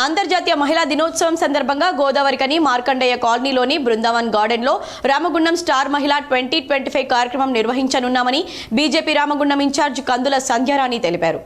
అంతర్జాతీయ మహిళా దినోత్సవం సందర్భంగా గోదావరికని మార్కండేయ కాలనీలోని బృందావన్ గార్డెన్లో రామగుండం స్టార్ మహిళా 2025 కార్యక్రమం నిర్వహించనున్నామని బీజేపీ రామగుండం ఇన్ఛార్జ్ కందుల సంధ్యారాణి తెలిపారు.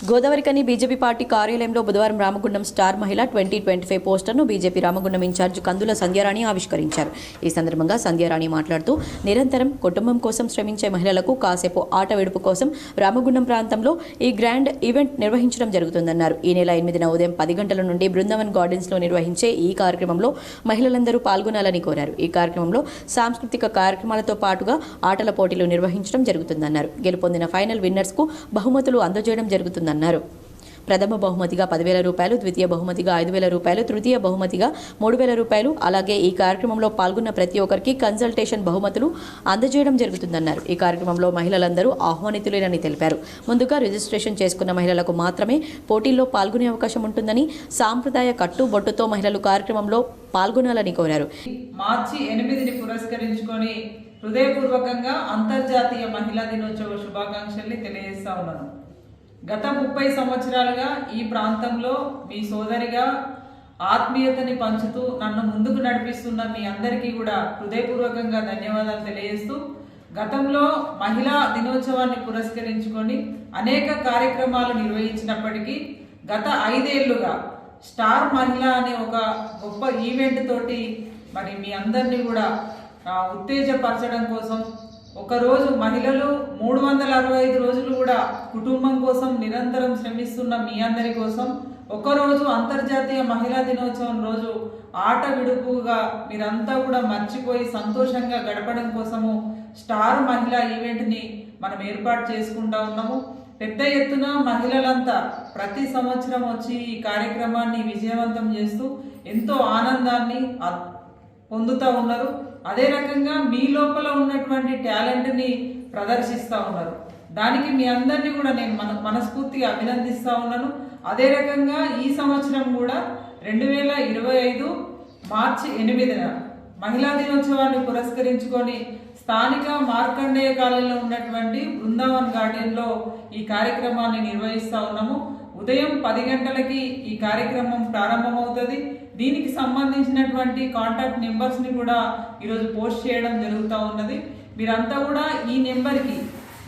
గోదావరికని బీజేపీ పార్టీ కార్యాలయంలో బుధవారం రామగుండం స్టార్ మహిళా 2025 పోస్టర్ను బీజేపీ రామగుండం ఇన్ఛార్జ్ కందుల సంధ్యారాణి ఆవిష్కరించారు. ఈ సందర్భంగా సంధ్యారాణి మాట్లాడుతూ నిరంతరం కుటుంబం కోసం శ్రమించే మహిళలకు కాసేపు ఆట విడుపు కోసం రామగుండం ప్రాంతంలో ఈ గ్రాండ్ ఈవెంట్ నిర్వహించడం జరుగుతుందన్నారు. ఈ నెల 8న ఉదయం 10 గంటల నుండి బృందావన్ గార్డెన్స్లో నిర్వహించే ఈ కార్యక్రమంలో మహిళలందరూ పాల్గొనాలని కోరారు. ఈ కార్యక్రమంలో సాంస్కృతిక కార్యక్రమాలతో పాటుగా ఆటల పోటీలు నిర్వహించడం జరుగుతుందన్నారు. గెలుపొందిన ఫైనల్ విన్నర్స్కు బహుమతులు అందజేయడం జరుగుతుంది. ప్రథమ బహుమతిగా 10,000 రూపాయలు, ద్వితీయ బహుమతిగా 5,000 రూపాయలు, తృతీయ బహుమతిగా 3,000 రూపాయలు, అలాగే ఈ కార్యక్రమంలో పాల్గొన్న ప్రతి ఒక్కరికి కన్సల్టేషన్ బహుమతులు అందజేయడం జరుగుతుందన్నారు. ఈ కార్యక్రమంలో మహిళలందరూ ఆహ్వానితులేనని తెలిపారు. ముందుగా రిజిస్ట్రేషన్ చేసుకున్న మహిళలకు మాత్రమే పోటీల్లో పాల్గొనే అవకాశం ఉంటుందని, సాంప్రదాయ కట్టుబొట్టుతో మహిళలు కార్యక్రమంలో పాల్గొనాలని కోరారు. మార్చి 8ని పురస్కరించుకొని హృదయపూర్వకంగా అంతర్జాతీయ మహిళా దినోత్సవ శుభాకాంక్షల్ని తెలియజేస్తా ఉన్నాను. గత 30 సంవత్సరాలుగా ఈ ప్రాంతంలో మీ సోదరిగా ఆత్మీయతని పంచుతూ నన్ను ముందుకు నడిపిస్తున్న మీ అందరికీ కూడా హృదయపూర్వకంగా ధన్యవాదాలు తెలియజేస్తూ, గతంలో మహిళా దినోత్సవాన్ని పురస్కరించుకొని అనేక కార్యక్రమాలు నిర్వహించినప్పటికీ గత 5 ఏళ్లుగా స్టార్ మహిళా అనే ఒక గొప్ప ఈవెంట్ తోటి మరి మీ అందరినీ కూడా ఉత్తేజపరచడం కోసం, ఒకరోజు మహిళలు 365 రోజులు కూడా కుటుంబం కోసం నిరంతరం శ్రమిస్తున్న మీ అందరి కోసం ఒకరోజు అంతర్జాతీయ మహిళా దినోత్సవం రోజు ఆట విడుపుగా మీరంతా కూడా మర్చిపోయి సంతోషంగా గడపడం కోసము స్టార్ మహిళా ఈవెంట్ని మనం ఏర్పాటు చేసుకుంటా ఉన్నాము. పెద్ద ఎత్తున మహిళలంతా ప్రతి సంవత్సరం వచ్చి ఈ కార్యక్రమాన్ని విజయవంతం చేస్తూ ఎంతో ఆనందాన్ని పొందుతూ ఉన్నారు. అదే రకంగా మీ లోపల ఉన్నటువంటి టాలెంట్ని ప్రదర్శిస్తూ ఉన్నారు. దానికి మీ అందరినీ కూడా నేను మనస్ఫూర్తిగా అభినందిస్తూ ఉన్నాను. అదే రకంగా ఈ సంవత్సరం కూడా 2025 మార్చి 8న మహిళా దినోత్సవాన్ని పురస్కరించుకొని స్థానిక మార్కండేయ కాలనీలో ఉన్నటువంటి బృందావన్ గార్డెన్లో ఈ కార్యక్రమాన్ని నిర్వహిస్తూ ఉన్నాము. ఉదయం 10 గంటలకి ఈ కార్యక్రమం ప్రారంభమవుతుంది. దీనికి సంబంధించినటువంటి కాంటాక్ట్ నెంబర్స్ని కూడా ఈరోజు పోస్ట్ చేయడం జరుగుతూ ఉన్నది. మీరంతా కూడా ఈ నెంబర్కి,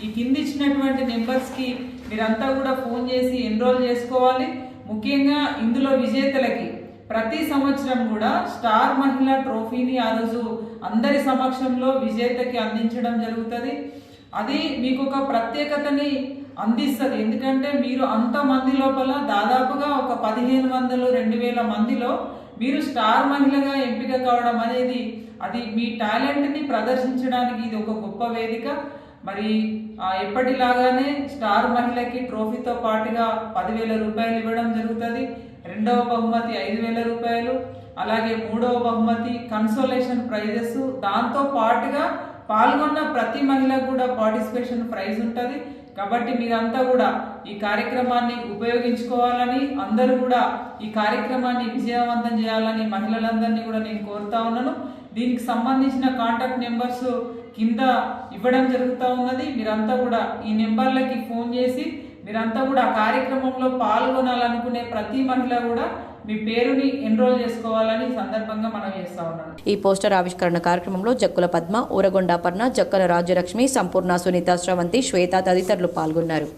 ఈ కింద ఇచ్చినటువంటి నెంబర్స్కి మీరంతా కూడా ఫోన్ చేసి ఎన్రోల్ చేసుకోవాలి. ముఖ్యంగా ఇందులో విజేతలకి ప్రతి సంవత్సరం కూడా స్టార్ మహిళా ట్రోఫీని ఆ రోజు అందరి సమక్షంలో విజేతకి అందించడం జరుగుతుంది. అది మీకు ఒక ప్రత్యేకతని అందిస్తుంది. ఎందుకంటే మీరు అంతమంది లోపల దాదాపుగా ఒక 1500-2000 మందిలో మీరు స్టార్ మహిళగా ఎంపిక కావడం అనేది అది మీ టాలెంట్ని ప్రదర్శించడానికి ఇది ఒక గొప్ప వేదిక. మరి ఎప్పటిలాగానే స్టార్ మహిళకి ట్రోఫీతో పాటుగా 10,000 రూపాయలు ఇవ్వడం జరుగుతుంది. రెండవ బహుమతి 5,000 రూపాయలు, అలాగే మూడవ బహుమతి కన్సోలేషన్ ప్రైజెస్. దాంతో పాటుగా పాల్గొన్న ప్రతి మహిళకు కూడా పార్టిసిపేషన్ ప్రైజ్ ఉంటుంది. కాబట్టి మీరంతా కూడా ఈ కార్యక్రమాన్ని ఉపయోగించుకోవాలని, అందరూ కూడా ఈ కార్యక్రమాన్ని విజయవంతం చేయాలని మహిళలందరినీ కూడా నేను కోరుతా ఉన్నాను. దీనికి సంబంధించిన కాంటాక్ట్ నెంబర్స్ కింద ఇవ్వడం జరుగుతూ ఉన్నది. మీరంతా కూడా ఈ నెంబర్లకి ఫోన్ చేసి మీరంతా కూడా ఆ కార్యక్రమంలో పాల్గొనాలనుకునే ప్రతి మహిళ కూడా మీ పేరుని ఎన్రోల్ చేసుకోవాలని సందర్భంగా మనం చేస్తా ఉన్నాను. ఈ పోస్టర్ ఆవిష్కరణ కార్యక్రమంలో జక్కుల పద్మ, ఊరగొండ అపర్ణ, జక్కల రాజ్యలక్ష్మి, సంపూర్ణ, సునీత, శ్రవంతి, శ్వేత తదితరులు పాల్గొన్నారు.